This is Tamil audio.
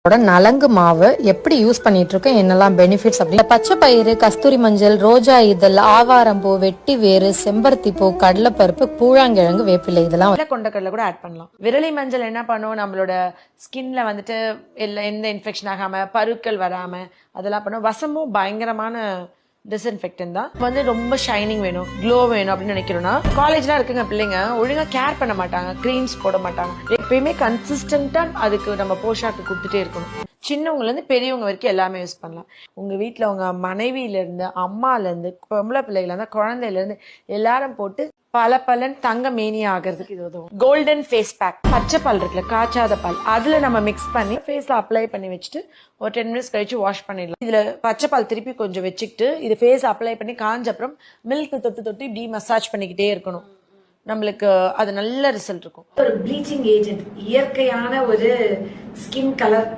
நலங்கு மாவு எப்படி யூஸ் பண்ணிட்டு இருக்கோம், என்னெல்லாம் பெனிஃபிட்ஸ் அப்படி. பச்சை பயிறு, கஸ்தூரி மஞ்சள், ரோஜா இதழ், ஆவாரம்பூ, வெட்டி வேறு, செம்பருத்தி பூ, கடலைப்பருப்பு, பூழாங்கிழங்கு, வேப்பிலை இதெல்லாம் கொண்டக்கடலை கூட ஆட் பண்ணலாம். விரலி மஞ்சள் என்ன பண்ணும், நம்மளோட ஸ்கின்ல வந்துட்டு எந்த இன்ஃபெக்ஷன் ஆகாம, பருக்கள் வராம அதெல்லாம் பண்ணும். வசமும் பயங்கரமான டிஸ்இன்ஃபெக்டன்ட் தான். வந்து ரொம்ப ஷைனிங் வேணும், க்ளோ வேணும் அப்படின்னு நினைக்கிறோம்னா, காலேஜ்லாம் இருக்குங்க பிள்ளைங்க ஒழுங்கா கேர் பண்ண மாட்டாங்க, கிரீம்ஸ் போட மாட்டாங்க. எப்பயுமே கன்சிஸ்டன்டா அதுக்கு நம்ம போஷாக்கு கொடுத்துட்டே இருக்கணும். சின்னவங்கல இருந்து பெரியவங்க வரைக்கும் எல்லாமே யூஸ் பண்ணலாம். உங்க வீட்டுல உங்க மனைவியில இருந்து, அம்மால இருந்து, பொம்பளை பிள்ளைகள இருந்து, குழந்தையில இருந்து எல்லாரும் போட்டு பலன் தங்க மேனி ஆகிறதுக்கு இது உதவும். கோல்டன் ஃபேஸ் பேக், பச்சை பால் இருக்குல்ல, காய்ச்சாத பால், அதுல நம்ம மிக்ஸ் பண்ணி ஃபேஸ்ல அப்ளை பண்ணி வச்சுட்டு ஒரு 10 மினிட்ஸ் கழிச்சு வாஷ் பண்ணிடலாம். இதுல பச்சை பால் திருப்பி கொஞ்சம் வச்சுக்கிட்டு இது ஃபேஸ் அப்ளை பண்ணி காஞ்ச அப்புறம் மில்க் தொட்டு இப்படி மசாஜ் பண்ணிக்கிட்டே இருக்கணும். நம்மளுக்கு அது நல்ல ரிசல்ட் இருக்கும். ஒரு ப்ளீச்சிங் ஏஜென்ட், இயற்கையான ஒரு ஸ்கின் கலர்